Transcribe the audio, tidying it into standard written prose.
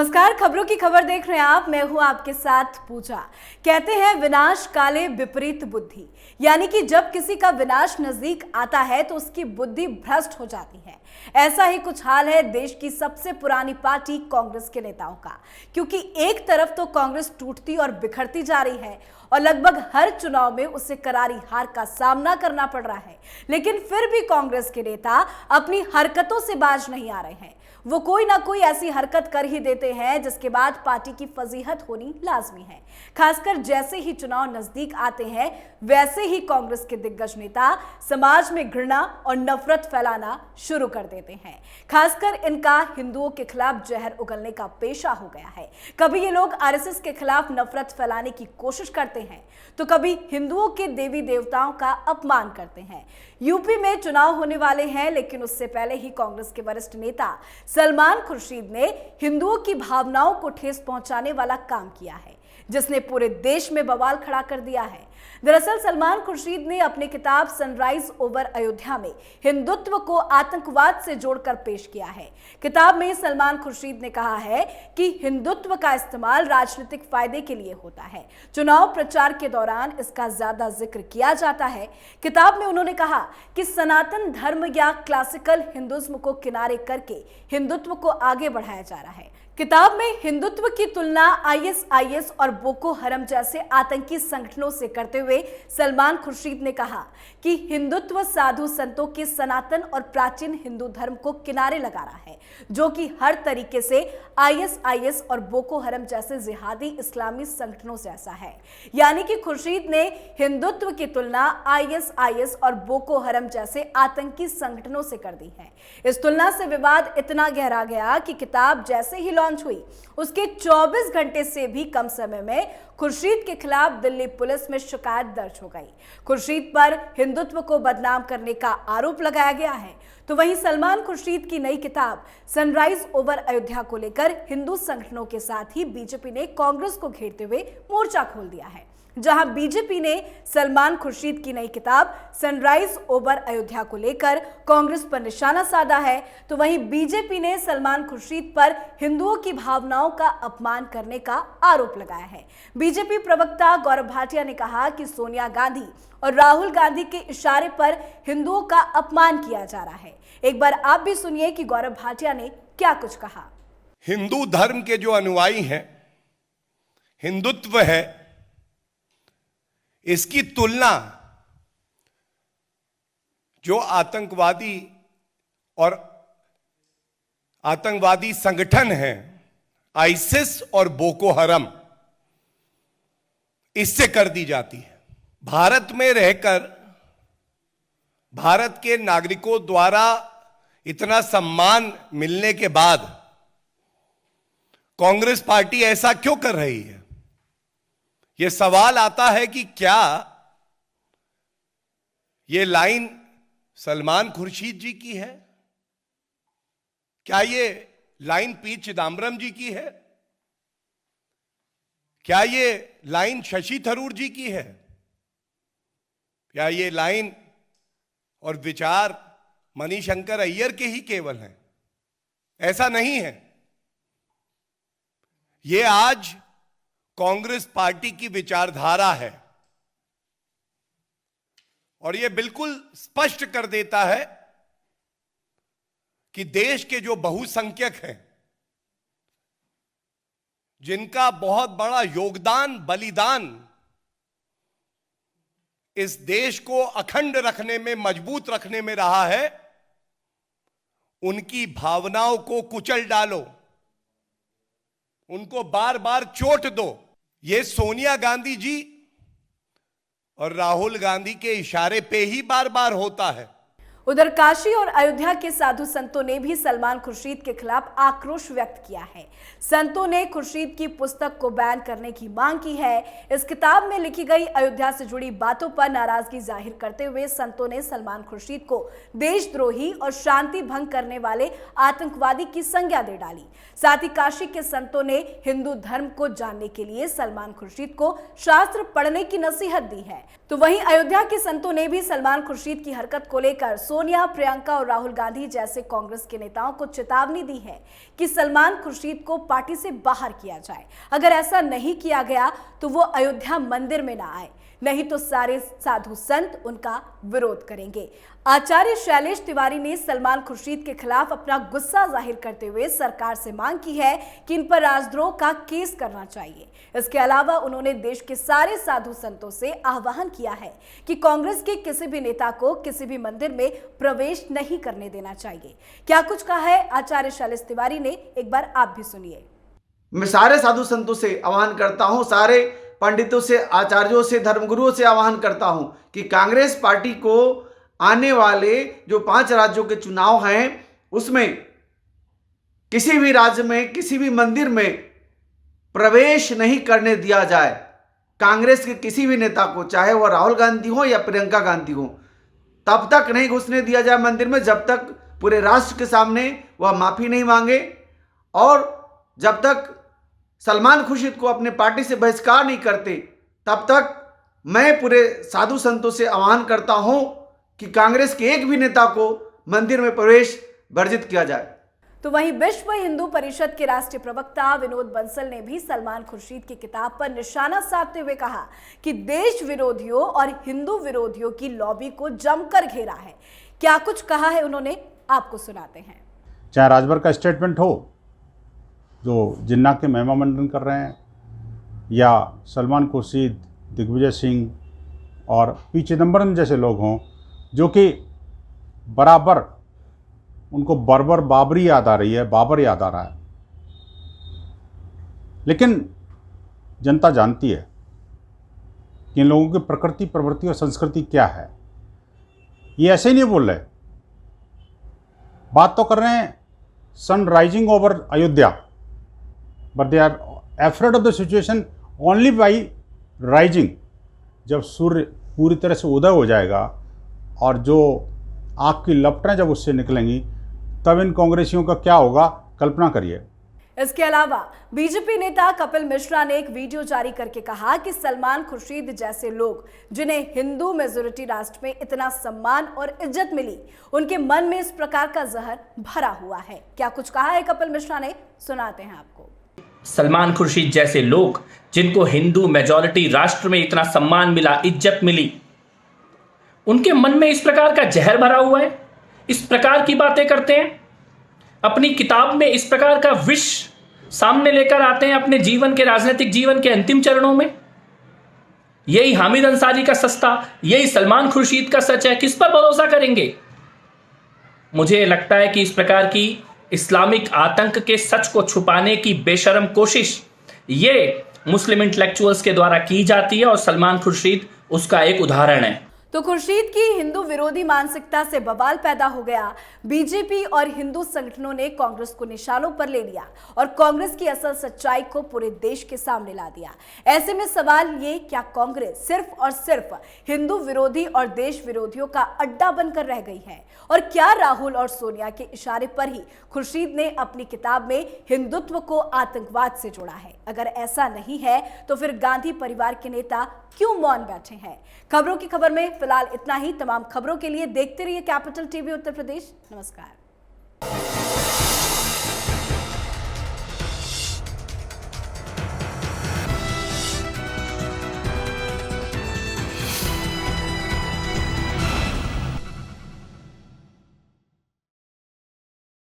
नमस्कार, खबरों की खबर देख रहे हैं आप। मैं हूं आपके साथ पूजा। कहते हैं विनाश काले विपरीत बुद्धि, यानी कि जब किसी का विनाश नजदीक आता है तो उसकी बुद्धि भ्रष्ट हो जाती है। ऐसा ही कुछ हाल है देश की सबसे पुरानी पार्टी कांग्रेस के नेताओं का, क्योंकि एक तरफ तो कांग्रेस टूटती और बिखरती जा रही है और लगभग हर चुनाव में उसे करारी हार का सामना करना पड़ रहा है, लेकिन फिर भी कांग्रेस के नेता अपनी हरकतों से बाज नहीं आ रहे हैं। वो कोई ना कोई ऐसी हरकत कर ही देते हैं जिसके बाद पार्टी की फजीहत होनी लाजमी है। खासकर जैसे ही चुनाव नजदीक आते हैं वैसे ही कांग्रेस के दिग्गज नेता समाज में घृणा और नफरत फैलाना शुरू कर देते हैं। खासकर इनका हिंदुओं के खिलाफ जहर उगलने का पेशा हो गया है। कभी ये लोग आरएसएस के खिलाफ नफरत फैलाने की कोशिश करते हैं तो कभी हिंदुओं के देवी देवताओं का अपमान करते हैं। यूपी में चुनाव होने वाले हैं, लेकिन उससे पहले ही कांग्रेस के वरिष्ठ नेता सलमान खुर्शीद ने हिंदुओं की भावनाओं को ठेस पहुंचाने वाला काम किया है, जिसने पूरे देश में बवाल खड़ा कर दिया है। दरअसल सलमान खुर्शीद ने अपनी किताब सनराइज ओवर अयोध्या में हिंदुत्व को आतंकवाद से जोड़कर पेश किया है। किताब में सलमान खुर्शीद ने कहा है कि हिंदुत्व का इस्तेमाल राजनीतिक फायदे के लिए होता है। चुनाव प्रचार के दौरान इसका ज्यादा जिक्र किया जाता है। किताब में उन्होंने कहा कि सनातन धर्म या क्लासिकल हिंदुज्म को किनारे करके हिंदुत्व को आगे बढ़ाया जा रहा है। किताब में हिंदुत्व की तुलना आईएसआईएस और बोको हरम जैसे आतंकी संगठनों से करते हुए सलमान खुर्शीद ने कहा कि हिंदुत्व साधु संतों के सनातन और प्राचीन हिंदू धर्म को किनारे लगा रहा है, जो कि हर तरीके से आईएसआईएस और बोको हरम जैसे जिहादी इस्लामी संगठनों से ऐसा है। यानी कि खुर्शीद ने हिंदुत्व की तुलना आईएसआईएस और बोको हरम जैसे आतंकी संगठनों से कर दी है। इस तुलना से विवाद इतना गहरा गया कि किताब जैसे ही लॉन्च हुई उसके 24 घंटे से भी कम समय में खुर्शीद के खिलाफ दिल्ली पुलिस में शिकायत दर्ज हो गई। खुर्शीद पर हिंदुत्व को बदनाम करने का आरोप लगाया गया है। तो वहीं सलमान खुर्शीद की नई किताब सनराइज ओवर अयोध्या को लेकर हिंदू संगठनों के साथ ही बीजेपी ने कांग्रेस को घेरते हुए मोर्चा खोल दिया है। जहां बीजेपी ने सलमान खुर्शीद की नई किताब सनराइज ओवर अयोध्या को लेकर कांग्रेस पर निशाना साधा है, तो वहीं बीजेपी ने सलमान खुर्शीद पर हिंदुओं की भावनाओं का अपमान करने का आरोप लगाया है। बीजेपी प्रवक्ता गौरव भाटिया ने कहा कि सोनिया गांधी और राहुल गांधी के इशारे पर हिंदुओं का अपमान किया जा रहा है। एक बार आप भी सुनिए कि गौरव भाटिया ने क्या कुछ कहा। हिंदू धर्म के जो अनुयायी हैं, हिंदुत्व है, इसकी तुलना जो आतंकवादी संगठन हैं आईसिस और बोको हरम, इससे कर दी जाती है। भारत में रहकर भारत के नागरिकों द्वारा इतना सम्मान मिलने के बाद कांग्रेस पार्टी ऐसा क्यों कर रही है? यह सवाल आता है कि क्या यह लाइन सलमान खुर्शीद जी की है? क्या यह लाइन पी चिदम्बरम जी की है? क्या यह लाइन शशि थरूर जी की है? क्या यह लाइन और विचार मणिशंकर अय्यर के ही केवल हैं? ऐसा नहीं है। यह आज कांग्रेस पार्टी की विचारधारा है और यह बिल्कुल स्पष्ट कर देता है कि देश के जो बहुसंख्यक हैं, जिनका बहुत बड़ा योगदान, बलिदान इस देश को अखंड रखने में, मजबूत रखने में रहा है, उनकी भावनाओं को कुचल डालो, उनको बार बार चोट दो। ये सोनिया गांधी जी और राहुल गांधी के इशारे पे ही बार बार होता है। उधर काशी और अयोध्या के साधु संतों ने भी सलमान खुर्शीद के खिलाफ आक्रोश व्यक्त किया है। संतों ने खुर्शीद की पुस्तक को बैन करने की मांग की है। इस किताब में लिखी गई अयोध्या से जुड़ी बातों पर नाराजगी जाहिर करते हुए संतों ने सलमान खुर्शीद को देशद्रोही और शांति भंग करने वाले आतंकवादी की संज्ञा दे डाली। साथ ही काशी के संतों ने हिंदू धर्म को जानने के लिए सलमान खुर्शीद को शास्त्र पढ़ने की नसीहत दी है। तो वहीं अयोध्या के संतों ने भी सलमान खुर्शीद की हरकत को लेकर सोनिया, प्रियंका और राहुल गांधी जैसे कांग्रेस के नेताओं को चेतावनी दी है कि सलमान खुर्शीद को पार्टी से बाहर किया जाए। अगर ऐसा नहीं किया गया तो वो अयोध्या मंदिर में ना आए, नहीं तो सारे साधु संत उनका विरोध करेंगे। आचार्य शैलेश तिवारी ने सलमान खुर्शीद के खिलाफ अपना गुस्सा जाहिर करते हुए सरकार से मांग की है कि इन पर राजद्रोह का केस करना चाहिए। इसके अलावा उन्होंने देश के सारे साधु संतों से आह्वान किया है कि कांग्रेस के किसी भी नेता को किसी भी मंदिर में प्रवेश नहीं करने देना चाहिए। क्या कुछ कहा है आचार्य शैलेश तिवारी ने, एक बार आप भी सुनिए। मैं सारे साधु संतों से आह्वान करता हूं, सारे पंडितों से, आचार्यों से, धर्मगुरुओं से आह्वान करता हूं कि कांग्रेस पार्टी को आने वाले जो 5 राज्यों के चुनाव हैं उसमें किसी भी राज्य में किसी भी मंदिर में प्रवेश नहीं करने दिया जाए। कांग्रेस के किसी भी नेता को, चाहे वह राहुल गांधी हो या प्रियंका गांधी हो, तब तक नहीं घुसने दिया जाए मंदिर में जब तक पूरे राष्ट्र के सामने वह माफी नहीं मांगे और जब तक सलमान खुर्शीद को अपने पार्टी से बहिष्कार नहीं करते। तब तक मैं पूरे साधु संतों से आह्वान करता हूं कि कांग्रेस के एक भी नेता को मंदिर में प्रवेश वर्जित किया जाए। तो वहीं विश्व हिंदू परिषद के राष्ट्रीय प्रवक्ता विनोद बंसल ने भी सलमान खुर्शीद की किताब पर निशाना साधते हुए कहा कि देश विरोधियों और हिंदू विरोधियों की लॉबी को जमकर घेरा है। क्या कुछ कहा है उन्होंने, आपको सुनाते हैं। चाहे राजभर का स्टेटमेंट हो जो जिन्ना के महिमा मंडन कर रहे हैं, या सलमान खुर्शीद, दिग्विजय सिंह और पी चिदम्बरम जैसे लोग हों जो कि बराबर उनको बर्बर बाबरी याद आ रही है, बाबर याद आ रहा है। लेकिन जनता जानती है कि इन लोगों की प्रकृति, प्रवृत्ति और संस्कृति क्या है। ये ऐसे ही नहीं बोल रहे, बात तो कर रहे हैं sun rising over Ayodhya, but they are afraid of the situation only by rising. जब सूर्य पूरी तरह से उदय हो जाएगा और जो आग की लपटें जब उससे निकलेंगी तब इन कांग्रेसियों का क्या होगा, कल्पना करिए। इसके अलावा बीजेपी नेता कपिल मिश्रा ने एक वीडियो जारी करके कहा कि सलमान खुर्शीद जैसे लोग जिन्हें हिंदू मेजोरिटी राष्ट्र में इतना सम्मान और इज्जत मिली, उनके मन में इस प्रकार का जहर भरा हुआ है। क्या कुछ कहा है कपिल मिश्रा ने, सुनाते हैं आपको। सलमान खुर्शीद जैसे लोग जिनको हिंदू मेजॉरिटी राष्ट्र में इतना सम्मान मिला, इज्जत मिली, उनके मन में इस प्रकार का जहर भरा हुआ है, इस प्रकार की बातें करते हैं, अपनी किताब में इस प्रकार का विष सामने लेकर आते हैं अपने जीवन के, राजनीतिक जीवन के अंतिम चरणों में। यही हामिद अंसारी का सस्ता, यही सलमान खुर्शीद का सच है, किस पर भरोसा करेंगे? मुझे लगता है कि इस प्रकार की इस्लामिक आतंक के सच को छुपाने की बेशर्म कोशिश ये मुस्लिम इंटेलेक्चुअल्स के द्वारा की जाती है और सलमान खुर्शीद उसका एक उदाहरण है। तो खुर्शीद की हिंदू विरोधी मानसिकता से बवाल पैदा हो गया। बीजेपी और हिंदू संगठनों ने कांग्रेस को निशानों पर ले लिया और कांग्रेस की असल सच्चाई को पूरे देश के सामने ला दिया। ऐसे में सवाल ये, क्या कांग्रेस सिर्फ और सिर्फ हिंदू विरोधी और देश विरोधियों का अड्डा बनकर रह गई है? और क्या राहुल और सोनिया के इशारे पर ही खुर्शीद ने अपनी किताब में हिंदुत्व को आतंकवाद से जोड़ा है? अगर ऐसा नहीं है तो फिर गांधी परिवार के नेता क्यों मौन बैठे हैं? खबरों की खबर में फिलहाल इतना ही। तमाम खबरों के लिए देखते रहिए कैपिटल टीवी उत्तर प्रदेश। नमस्कार।